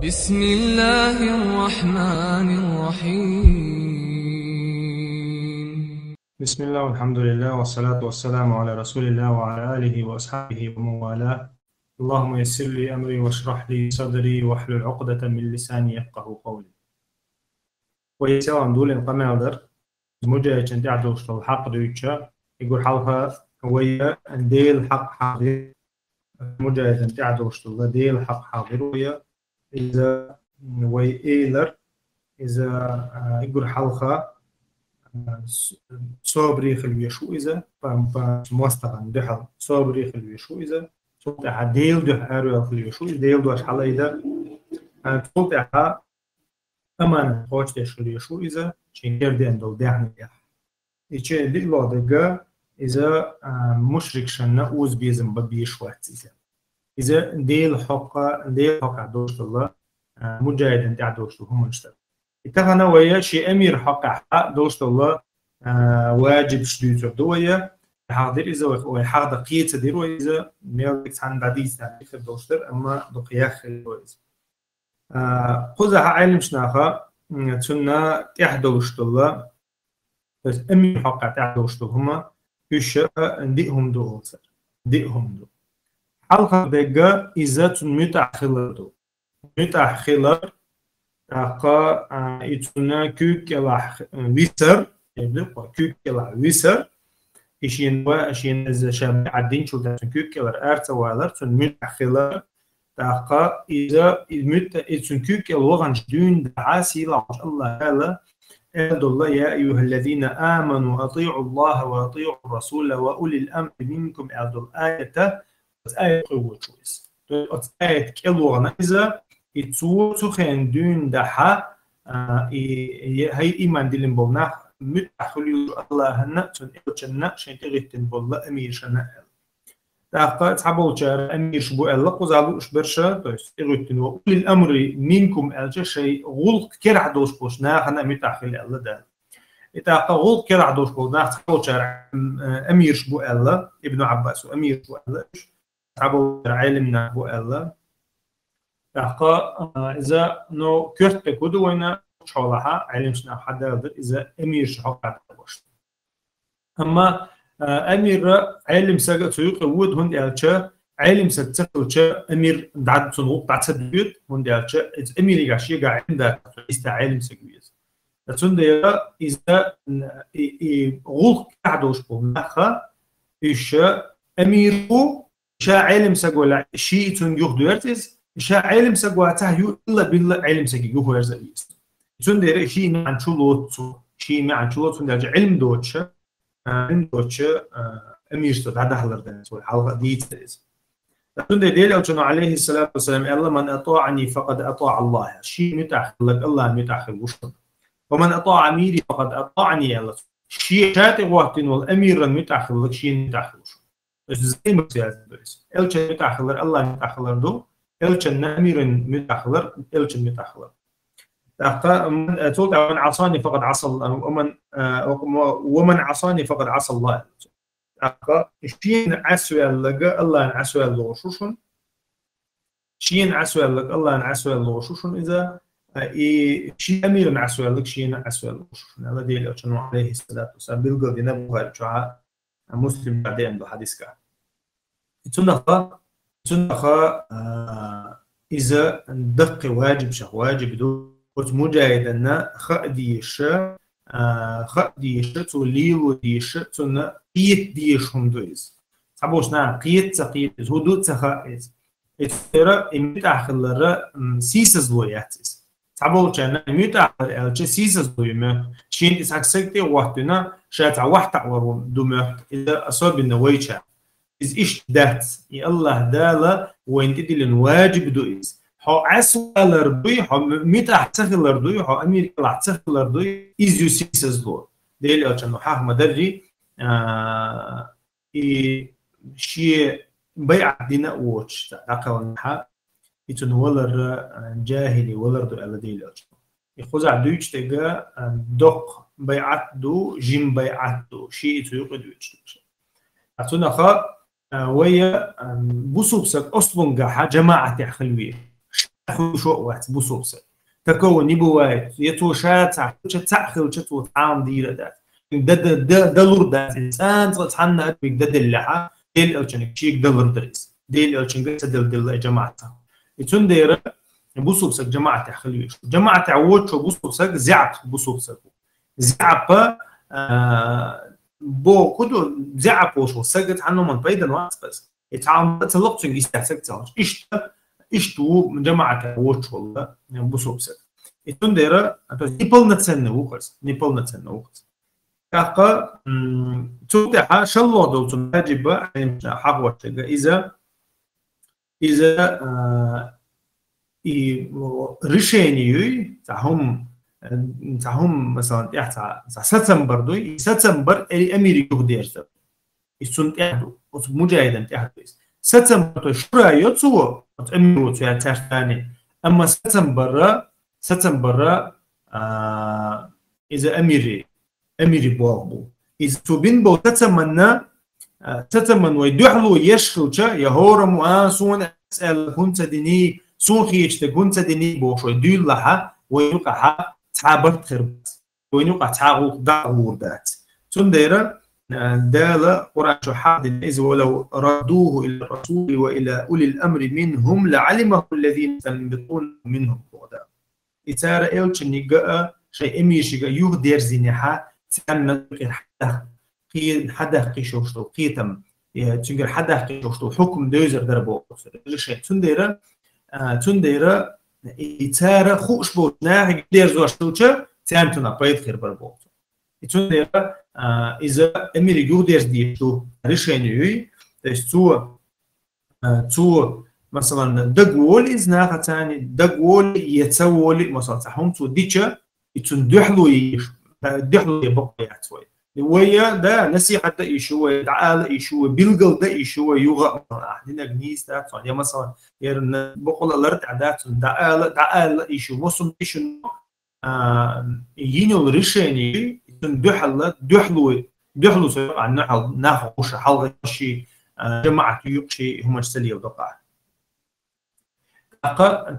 بسم الله الرحمن الرحيم. بسم الله والحمد لله والصلاة والسلام على رسول الله وعلى آله وأصحابه ومن والاه. اللهم يسر لي أمري واشرح لي صدري واحلل عقدة من لساني يفقه قولي. ويسوى دول القمادر مجا يجندي عدو الحق دويتشا يقول حلقة ويا ديل حق حاضر مجا يجندي عدو ديل حق حاضر ويا إذا وي إيلر إذا يقول حلقة صابري خلوي شو إذا فمستقن دحل صابري خلوي شو إذا صوت ديل ده أروي خلوي شو ديل ده حلا إذا صوت أمان خوش تشخلوي شو إذا شينكر دين دول دهن يح إيش دي الله دقة إذا مشرك شنا أوز بيزم ببيش وقت إذا ديل حق دوش الله مجاهد أنت عدوش هم مشتغل اتفقنا ويا شيء أمير حق دوش الله واجب شديد دوية حاضر إذا وحاضر قيت ديرو إذا ميلك عن بعديس يعني في دوشتر أما دقياخ الويز خذها علم شناخا تنا تحدوش الله بس أمير حق تحدوش هما يش ديهم دو ديهم دو حلقة دقة إذا متأخر دو متأخر تاقا يتنا كوك يلا ويسر يبدو كوك يلا ويسر إشين إذا شاب عدين شو تاسن كوك يلا أرتا والر تون متأخر تاقا إذا إتسن كوك يلا وغن جدون دعاسي لعش الله هلا الله يا أيها الذين آمنوا أطيعوا الله وأطيعوا الرسول وأولي الأمر منكم أدل آية آية قوة شويس آية كيلو إذا يتصور سخن دون دحا هي إيمان دلين بولنا متأخلي الله هنا تون إلتشنا شين تغيتن بولا أمير شنا تاقا تحبول شار أمير شبو ألا قزالو إشبرشا تويس إغيتن وأولي الأمر منكم ألجا شيء غلق كرع دوش بوشنا هنا متأخلي ألا دا تاقا غلق كرع دوش بوشنا تحبول شار أمير شبو ألا ابن عباس وأمير شبو ألا تحبول شار علمنا بو ألا تاقا إذا نو كرت بكودو وينا شغلها علم شنا حدا إذا أمير شحق على الوش أما أمير علم سجى سيوق وود هند ألشة علم ستسكتشة أمير دعد صنوق دعد سدبيت هند ألشة أمير يعشي قاعد عنده استعلم سجويز تسند إذا غلق قعدوش بمخا إيش أميرو شا علم سجوا شيء تنجح شا علم سجوا تهيو إلا بالله علم سجوا هو يرزقيس تسند شيء عن شلوت شيء عن شلوت من علم دوتشة علم دوتشة أمير استد هذا حلر ده سوى حلقة ديت تسند ديل أو جنو عليه الصلاة والسلام الله من أطاعني فقد أطاع الله شيء متأخر لك الله متأخر وشر ومن أطاع أميري فقد أطاعني الله شيء شاتي وقت والأمير متأخر لك شيء متأخر وشر بس زي ما سياسة إلشن متأخر الله متأخر دو إلشن أمير متأخر إلشن متأخر تقول من عصاني فقد عصى ومن عصاني فقد عصى الله شين عسوى لك الله عسوى الغشوشن شين عسوى لك الله عسوى الغشوشن إذا شين أمير عسوى لك شين عسوى الغشوشن هذا دليل عليه الصلاة والسلام بالقول دينا بخارج مسلم بعدين بحديث كا تنخا إذا دق واجب شخ واجب دو مجاهدنا خديش توليل ديش تنا قيت ديش هم دويز صابوشنا قيت هدوء تخائز ترى متأخر سيسز لوياتس صابوشنا متأخر سيسز لويما شين إسحاق وقتنا شات وقت ورم دوما إذا أصاب النويشة إذ إيش دات الله دالا وين تدي الواجب دويز ها عسل الأرضي ها متأخر الأرضي ها أمير الأحسن الأرضي إز يسيسز لور ديل أجنو حاه مدري شيء بيع دينا ووتش تعقل نحا يتنولر جاهلي ولر دو على ديل أجنو يخوز عدوش تجا دق بيعت دو جيم بيعت دو شيء يتوقع دوش أتونا خا ويا بوسوبسك أصلاً جماعة خلوية شو واحد بوصوص تكون يبوات يتوشات تأخذ شتو طعام ديرة دات دلور دات إنسان تحنا بيقدر اللحى ديل أوشنك شيك دلور دريس ديل أوشنك دل جماعتها يتون ديرة بوصوصك جماعة خليه جماعة عود شو بوصوصك زعب بوصوصك زعب بو كدو زعب وشو سجت عنه من بيدا وقت بس يتعامل تلقط يستحسك تلاش إشتو جماعة وش والله بوصوصك يتون ديرة نيبل نتسنوقس نيبل نتسنوقس كاقا توتها شلو دول تنجب حقوة إذا ريشينيوي تاهم مثلا يحتا سبتمبر دوي سبتمبر أميري يقدر يسون يحدو مجاهدا يحدو سبتمبر شرا يتصو أميرو تيا تحتاني أما سبتمبر إذا أميري بوابو إذا تبين بو تتمنى ويدحلو يشخلش يهورم وآسون أسأل كنت ديني سوخيش تكونت ديني بوشو ديل لها ويوقعها تعبرت خربت ويوقع تعاقوك دعور دات تندير دالة قرآن شحاد إذ ولو ردوه إلى الرسول وإلى أولي الأمر منهم لعلمه الذين يستنبطون منهم بودا إتارة إلش نيجا شيء إميشيجا يهدر زينها تأمن حدا قيشوشتو قيتم تنقر حدا قيشوشتو حكم دوزر دربو شيء تنديرة إتارة خوش بوت ناهي دير زواشتوشة تانتنا بايد خير بربوت تنديرة إذا أميري يهدر ديشتو ريشينيوي تو مثلا دقول إزناها تاني دقول يتسول مثلا تحهم تو ديشة يتندحلو يبقى يحتوي ويا ده نصيحة ده يشوى تعال يشوى بيلقل ده يشوى يوغا هنا جنيس ده يا مثلا يرن بقول الارت عادات تعال يشوى مصم يشوى ينول ريشيني دحلو سواء عن نحوش حلقة شيء جماعة يقشي هم السلية ودقع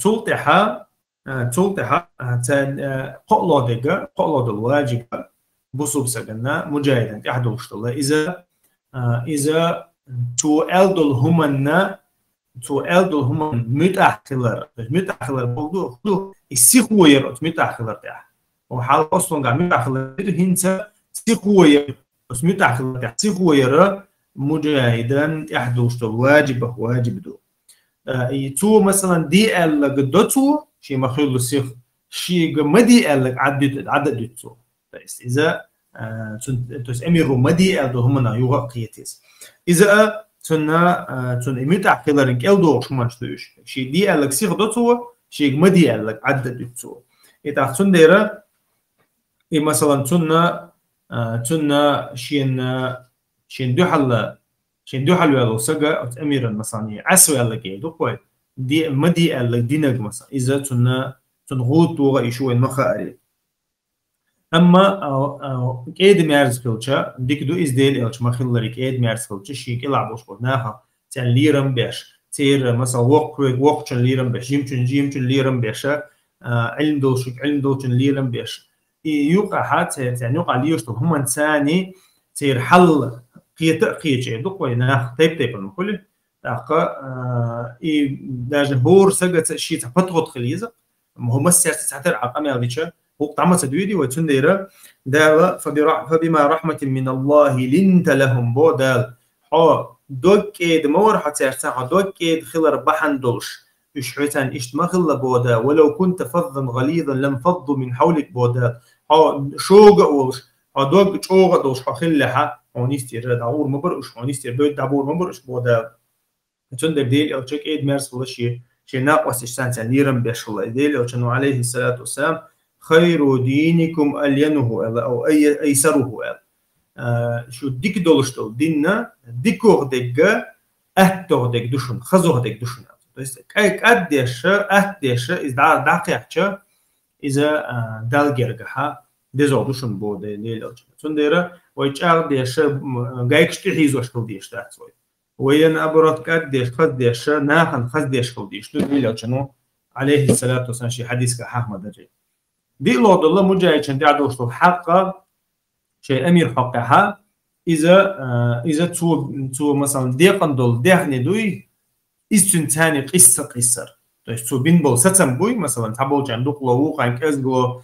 تلتها قلوا دقة قلوا الواجب بصوب سجنا مجاهدا أحد وشتلا إذا تؤلد الهمن متأخر برضو السيخوير متأخر تاع وحال أصلا قاعد متأخر هنسا سيخوير بس متأخر تاع سيخوير مجاهدا أحد وشتلا واجب دو تو مثلا دي ال قدتو شيء مخلو السيخ شيء مدي ال عدد تو إذا أمير مدي أدو همنا يوغا قيتيس إذا تن متأخرين كألدو شو شتوش شيء دي ألك سيخ دوتو شيء مدي ألك عدد دوتو إذا تنديرة مثلا تن شين دوحل ويلو سجا أميرا مثلا عسو ألك يدو كوي دي مدي ألك دينك مثلا إذا تنغوت وغا يشوي المخاري أما كيد ميرز كلتشا ديك دو إزديل إلش مخلري كيد ميرز كلتشا شيك يلعب وش بدناها تان ليرم بيش تير مثلا وقت ليرم بيش جيمشن ليرم بيش علم دوشن ليرم بيش يوقع حات يعني يوقع ليش هم إنساني تير حل قيتش دوك ويناه تيب المكل تاقا داجهور سجت شيء تفتغط خليزة هم السياسة تعتر عقام ياليشا وقت عمل تدويدي وتنديرة دال فبما رحمة من الله لنت لهم بودال دوك إيد مور حتى دوك إيد خلر بحن دوش يشحتان إشتما خل بودا ولو كنت فظا غليظا لم فضوا من حولك بودال شوق أولش دوك شوق دوش خلها ونيستير دعور مبرش ونيستير بيت دعور مبرش بودال تندر ديل أو تشك إيد مارس فلشي شيء ناقص إشتان تنيرم بيشلا ديل أو شنو عليه الصلاة والسلام خير دينكم ألينه أو أيسره شو ديك دولشتو ديننا ديكور ديك أهتور ديك دوشن خزور ديك دوشن بس أديش إذا دقيقة إذا دالجرجها دزو دوشن بود ليلوج تنديرة ويجار ديش جايكش تحيزوش كوديش تحسوي وين أبرد كديش خديش ناخن خديش كوديش ليلوج شنو عليه الصلاة والسلام شي حديث كأحمد دري دي لو الله مجاهد شن تعدوش الحق شيء أمير حقها إذا تو مثلا ديقن دول دهني دوي إستن تاني قصة قصر تو بين بول ستم بوي مثلا تبول جان دوق لو قان كازغو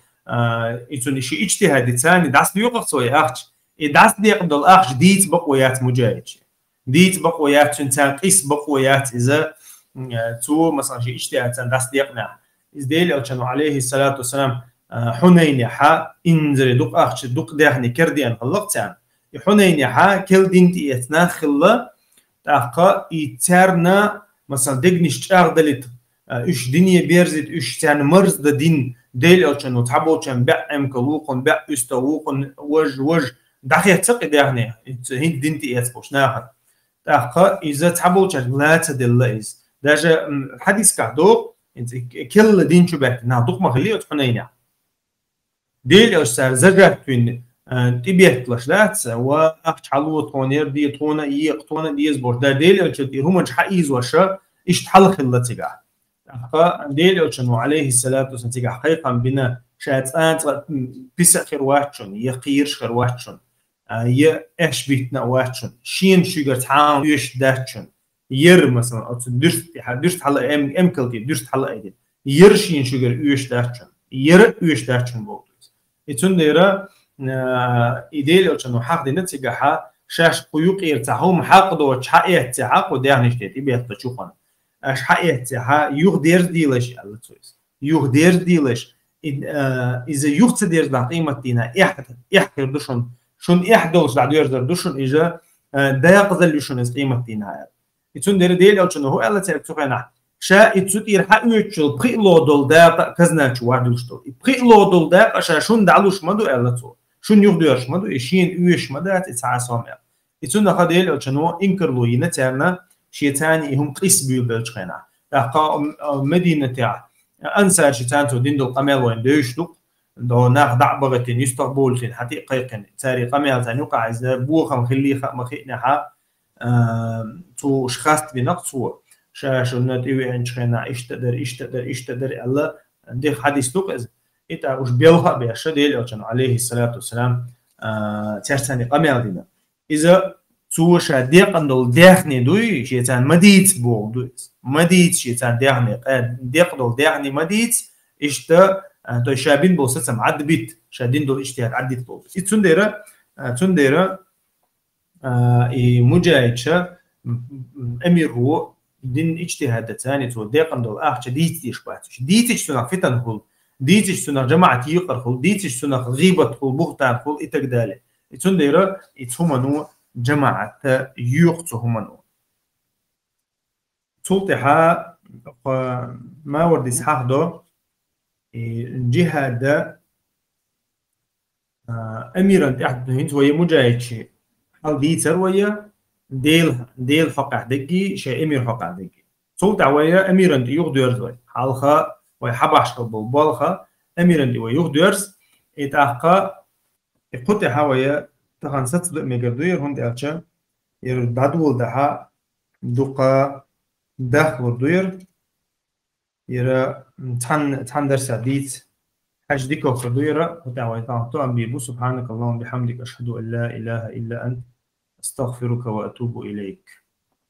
إتون شيء اجتهاد ثاني داس بيوقف سوي أخش داس ديقن دول أخش ديت بقويات مجاهد ديت بقويات تنتان قيس بقويات إذا تو مثلا شيء اجتهاد ثاني داس ديقنا إذ ديل ألشانو عليه الصلاة والسلام حنين حا إنزل دوق أخش دوق دهني كرديان خلقتان حنين حا كل دين تيتنا خلا تاقا يترنا مثلا دقنش أغدلت إيش دنيا بيرزت إيش تان مرز دا دين ديل ألشان وتحبوشان بأم كلوقن بأ يستوقن وج داخل تقي دهني هين دين تيتبوش ناخد تاقا إذا تحبوشان لا تدلئز داجا حديث كعدو كل دين شو بحت نادوق مخليه حنين ديل أشتر زجرتين تبيت لشلات وأخش حلو طونير دي طونا طونا دي زبور دا ديل أشتر هم مش حقيز وشة إيش تحل خلتي قاعد ديل أشتر عليه الصلاة والسلام تيجا حقيقة بنا شاتات بيس خير واتشون يقير خير واتشون إيش بيتنا واتشون شين شجر تعاون يش داتشون ير مثلا أو درست حلا أم كلتي درست حلا أيدي ير شين شجر يش داتشون ير يش داتشون بود إتون ديرا إيديل أوشانو حق دينا تيجاها شاش قيوق يرتاحهم حق دو شحية تحق وديان يشتي بيت تشوفون أش حية تحا يغدير ديلش الله تويس يغدير ديلش إذا يغتدير بقيمة دينا إحكر دوشون شون إحدوش بعد يرزر دوشون إجا دايق ذلشون إز قيمة دينا إتون ديرا ديل أوشانو هو الله تعرف تقينا شا إتسوتير حقيقة بريلو دول داق كزناش واردوشتو بريلو دول داق شا شون دعلوش مدو ألتو شون يغديرش مدو إشين ويش مدات إتعاسهم إتون خديل أوشانو إنكرلو ينتعنا شيتاني هم قيس بيوبلشخنا داقا مدينة تاع أنسى شيتانتو ديندو قميل وين دوشتو دو ناخ دعبغتين يستقبولتين حتى قيقن تاري قميل تاني وقع إذا بوخا مخليخا مخينها تو شخاست بنقصو شاشونات إيوين شخنا إشتدر الله دي حديث توقز إتا وش بيوها بيشا ديل أوشان عليه الصلاة والسلام تيرتاني قميل دينا إذا توشا ديقن دول ديخني دوي شيطان مديت بو دويس مديت شيطان ديخني ديق دول ديخني مديت إشتا تو شابين بو ستم عد بيت شادين دول إشتهاد عديت بو تنديرا مجاهدشا أمير هو دين اجتهاد ثاني تو ديقن دول اخ ديتش باتش ديتش تنخ فتن هول ديتش تنخ جماعه يقر هول ديتش تنخ غيبه هول بوختان هول اتقداله يتندير يتهمنو جماعه يقت همنو تلتها ما ورد اسحاق دو جهاد اميرا احد هنت وهي مجاهد شيء حال ديتر ويا ديل حقع دقي شيء أمير حقع دقي صوت عوية أمير أنت يغدرز وي حالخا ويحبش قبل بالخا أمير أنت ويغدرز إتأخا إقطع هواية تخن ستة مجردير هند ألشة يرددول دها دقة داخل الدير يرى تان درس عديد حاج ديكو في الديرة قطع ويا تعطوا بيبو سبحانك اللهم بحمدك أشهد أن لا إله إلا أنت أستغفرك وأتوب إليك